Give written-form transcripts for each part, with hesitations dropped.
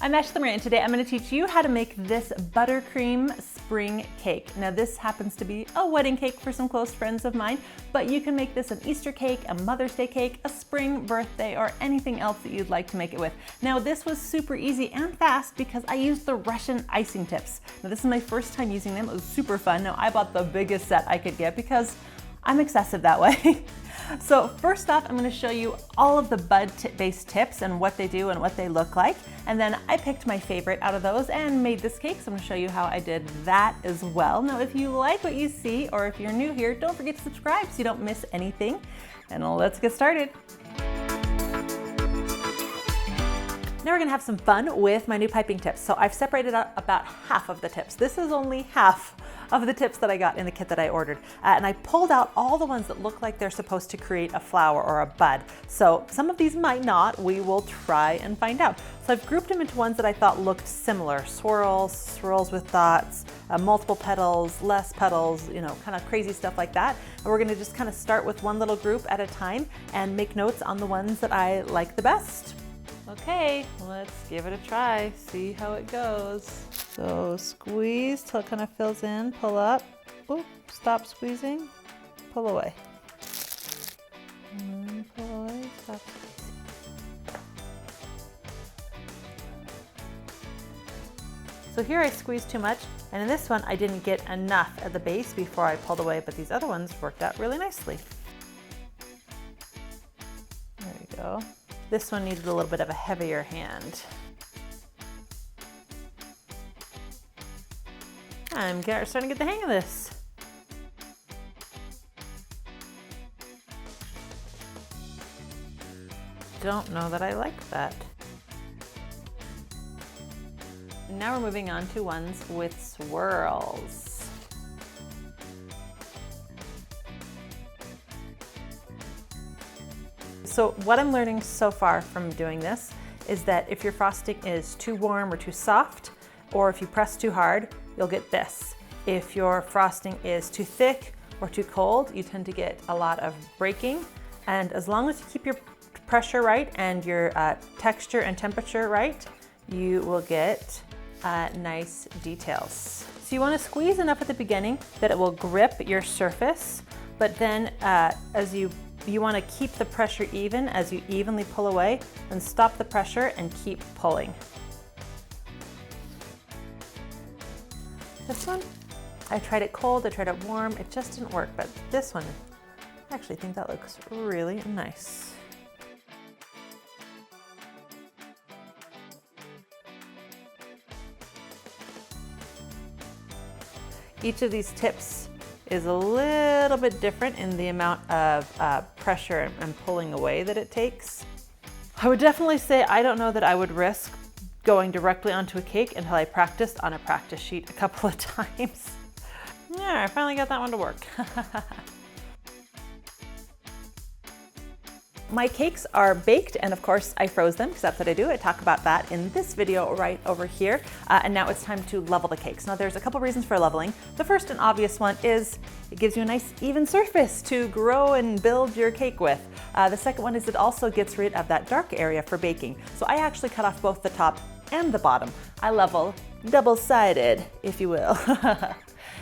I'm ASHLEE MARIE, and today I'm going to teach you how to make this buttercream spring cake. Now this happens to be a wedding cake for some close friends of mine, but you can make this an Easter cake, a Mother's Day cake, a spring birthday, or anything else that you'd like to make it with. Now this was super easy and fast because I used the Russian icing tips. Now this is my first time using them. It was super fun. Now I bought the biggest set I could get because I'm excessive that way. So first off, I'm going to show you all of the bud-based tips and what they do and what they look like. And then I picked my favorite out of those and made this cake, so I'm going to show you how I did that as well. Now, if you like what you see, or if you're new here, don't forget to subscribe so you don't miss anything. And let's get started. Now we're going to have some fun with my new piping tips. So I've separated out about half of the tips. This is only half of the tips that I got in the kit that I ordered. And I pulled out all the ones that look like they're supposed to create a flower or a bud. So some of these might not. We will try and find out. So I've grouped them into ones that I thought looked similar. Swirls with dots, multiple petals, less petals, you know, kind of crazy stuff like that. And we're going to just kind of start with one little group at a time and make notes on the ones that I like the best. Okay, let's give it a try, see how it goes. So squeeze till it kind of fills in, pull up, oop, stop squeezing, pull away. And then pull away, stop squeezing. So here I squeezed too much, and in this one I didn't get enough at the base before I pulled away, but these other ones worked out really nicely. There we go. This one needed a little bit of a heavier hand. I'm starting to get the hang of this. Don't know that I like that. Now we're moving on to ones with swirls. So what I'm learning so far from doing this is that if your frosting is too warm or too soft, or if you press too hard, you'll get this. If your frosting is too thick or too cold, you tend to get a lot of breaking. And as long as you keep your pressure right and your texture and temperature right, you will get nice details. So you want to squeeze enough at the beginning that it will grip your surface, but then as you want to keep the pressure even as you evenly pull away, then stop the pressure and keep pulling. This one, I tried it cold, I tried it warm, it just didn't work, but this one, I actually think that looks really nice. Each of these tips is a little bit different in the amount of pressure and pulling away that it takes. I would definitely say I don't know that I would risk going directly onto a cake until I practiced on a practice sheet a couple of times. Yeah, I finally got that one to work. My cakes are baked, and of course I froze them because that's what I do. I talk about that in this video right over here. And now it's time to level the cakes. Now there's a couple reasons for leveling. The first and obvious one is it gives you a nice even surface to grow and build your cake with. The second one is it also gets rid of that dark area for baking. So I actually cut off both the top and the bottom. I level double-sided, if you will.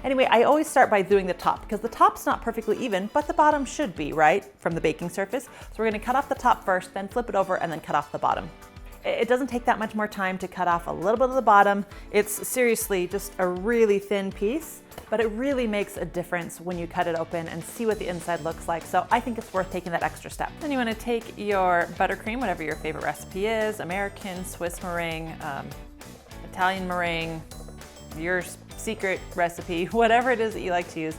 Anyway, I always start by doing the top because the top's not perfectly even, but the bottom should be, right, from the baking surface. So we're going to cut off the top first, then flip it over and then cut off the bottom. It doesn't take that much more time to cut off a little bit of the bottom. It's seriously just a really thin piece, but it really makes a difference when you cut it open and see what the inside looks like. So I think it's worth taking that extra step. Then you want to take your buttercream, whatever your favorite recipe is, American, Swiss meringue, Italian meringue, your secret recipe, whatever it is that you like to use,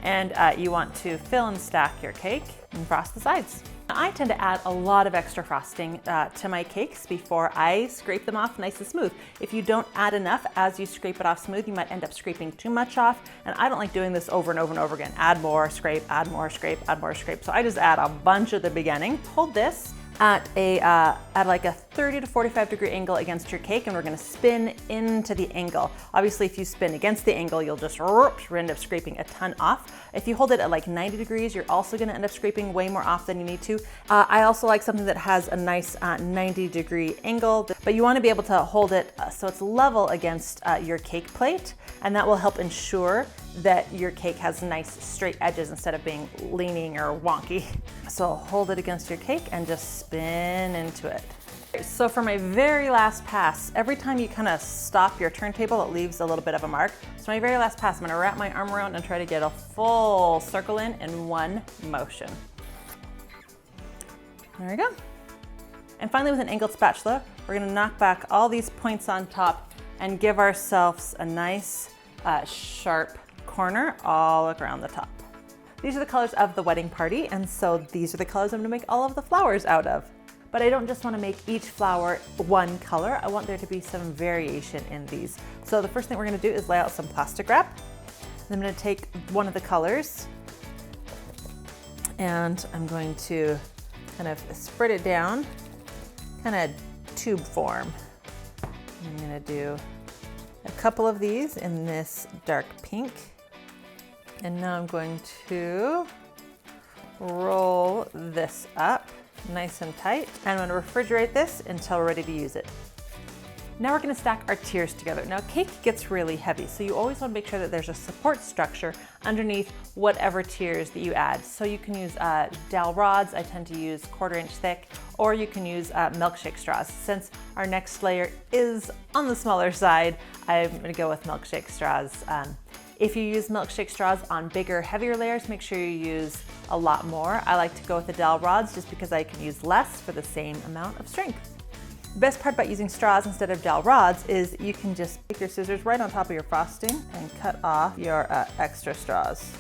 and you want to fill and stack your cake and frost the sides. I tend to add a lot of extra frosting to my cakes before I scrape them off nice and smooth. If you don't add enough as you scrape it off smooth, you might end up scraping too much off, and I don't like doing this over and over and over again. Add more, scrape, add more, scrape, add more, scrape. So I just add a bunch at the beginning. Hold this at like a 30 to 45 degree angle against your cake, and we're gonna spin into the angle. Obviously, if you spin against the angle, you'll just end up scraping a ton off. If you hold it at like 90 degrees, you're also gonna end up scraping way more off than you need to. I also like something that has a nice 90 degree angle, but you wanna be able to hold it so it's level against your cake plate, and that will help ensure that your cake has nice straight edges instead of being leaning or wonky. So hold it against your cake and just spin into it. So for my very last pass, every time you kind of stop your turntable, it leaves a little bit of a mark. So my very last pass, I'm gonna wrap my arm around and try to get a full circle in one motion. There we go. And finally, with an angled spatula, we're gonna knock back all these points on top and give ourselves a nice sharp corner all around the top. These are the colors of the wedding party, and so these are the colors I'm gonna make all of the flowers out of. But I don't just wanna make each flower one color, I want there to be some variation in these. So the first thing we're gonna do is lay out some plastic wrap. I'm gonna take one of the colors and I'm going to kind of spread it down, kind of tube form. I'm gonna do a couple of these in this dark pink. And now I'm going to roll this up nice and tight. And I'm gonna refrigerate this until we're ready to use it. Now we're gonna stack our tiers together. Now cake gets really heavy, so you always wanna make sure that there's a support structure underneath whatever tiers that you add. So you can use dowel rods, I tend to use 1/4 inch thick, or you can use milkshake straws. Since our next layer is on the smaller side, I'm gonna go with milkshake straws. If you use milkshake straws on bigger, heavier layers, make sure you use a lot more. I like to go with the dowel rods just because I can use less for the same amount of strength. The best part about using straws instead of dowel rods is you can just take your scissors right on top of your frosting and cut off your extra straws.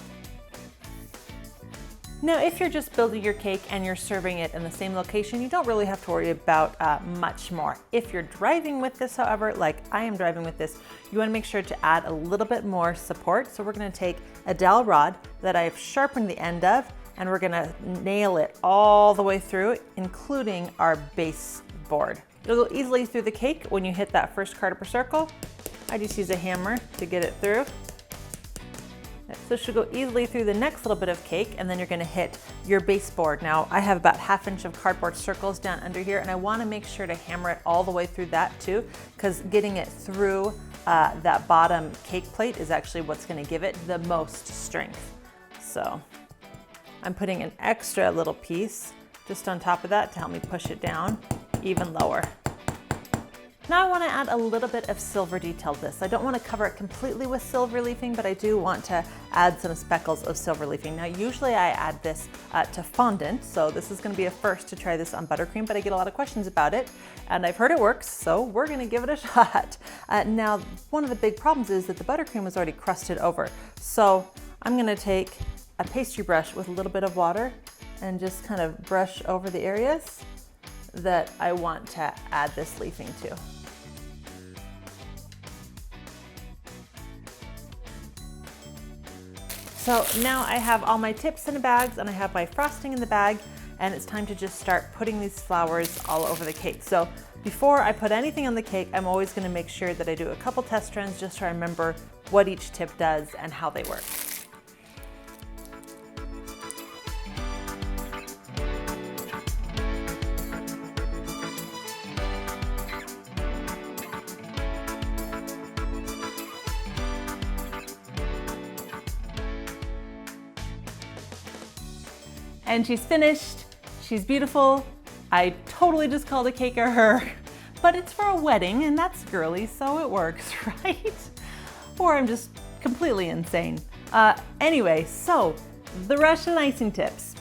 Now, if you're just building your cake and you're serving it in the same location, you don't really have to worry about much more. If you're driving with this, however, like I am driving with this, you wanna make sure to add a little bit more support. So we're gonna take a dowel rod that I've sharpened the end of, and we're gonna nail it all the way through, including our base board. It'll go easily through the cake when you hit that first cardiper circle. I just use a hammer to get it through. So it should go easily through the next little bit of cake, and then you're gonna hit your baseboard. Now, I have about 1/2 inch of cardboard circles down under here, and I wanna make sure to hammer it all the way through that too, because getting it through that bottom cake plate is actually what's gonna give it the most strength. So I'm putting an extra little piece just on top of that to help me push it down even lower. Now I want to add a little bit of silver detail to this. I don't want to cover it completely with silver leafing, but I do want to add some speckles of silver leafing. Now usually I add this to fondant, so this is going to be a first to try this on buttercream, but I get a lot of questions about it, and I've heard it works, so we're going to give it a shot. Now one of the big problems is that the buttercream was already crusted over, so I'm going to take a pastry brush with a little bit of water and just kind of brush over the areas that I want to add this leafing to. So now I have all my tips in the bags and I have my frosting in the bag, and it's time to just start putting these flowers all over the cake. So before I put anything on the cake, I'm always going to make sure that I do a couple test runs just to remember what each tip does and how they work. And she's finished, she's beautiful. I totally just called a cake a her, but it's for a wedding and that's girly, so it works, right? Or I'm just completely insane. Anyway, so the Russian icing tips.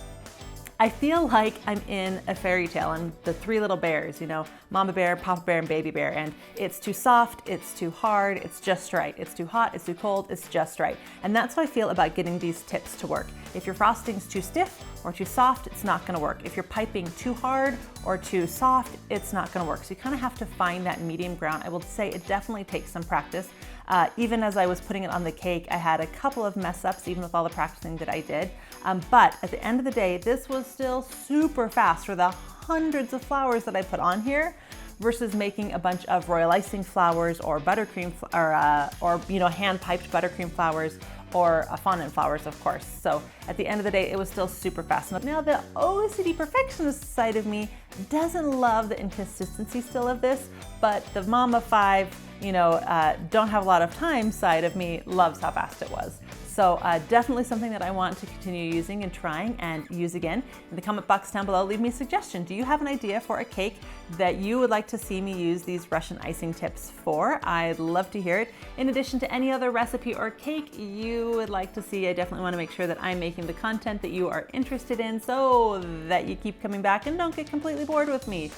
I feel like I'm in a fairy tale and the 3 little bears, you know, Mama Bear, Papa Bear, and Baby Bear, and it's too soft, it's too hard, it's just right. It's too hot, it's too cold, it's just right. And that's how I feel about getting these tips to work. If your frosting's too stiff or too soft, it's not gonna work. If you're piping too hard or too soft, it's not gonna work. So you kind of have to find that medium ground. I will say it definitely takes some practice. Even as I was putting it on the cake, I had a couple of mess ups, even with all the practicing that I did. But at the end of the day, this was still super fast for the hundreds of flowers that I put on here. versus making a bunch of royal icing flowers or buttercream or hand piped buttercream flowers or fondant flowers, of course. So at the end of the day, it was still super fast. Now the OCD perfectionist side of me doesn't love the inconsistency still of this, but the mom of 5, don't have a lot of time side of me loves how fast it was. So definitely something that I want to continue using and trying and use again. In the comment box down below, leave me a suggestion. Do you have an idea for a cake that you would like to see me use these Russian icing tips for? I'd love to hear it. In addition to any other recipe or cake you would like to see, I definitely want to make sure that I'm making the content that you are interested in so that you keep coming back and don't get completely bored with me.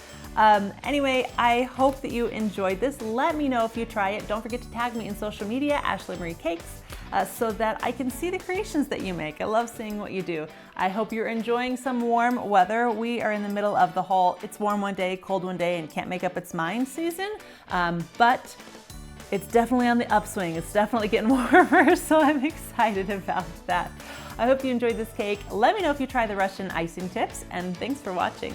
Anyway, I hope that you enjoyed this. Let me know if you try it. Don't forget to tag me in social media, ASHLEE MARIE Cakes, so that I can see the creations that you make. I love seeing what you do. I hope you're enjoying some warm weather. We are in the middle of the whole it's warm one day, cold one day, and can't make up its mind season. But it's definitely on the upswing. It's definitely getting warmer, so I'm excited about that. I hope you enjoyed this cake. Let me know if you try the Russian icing tips, and thanks for watching.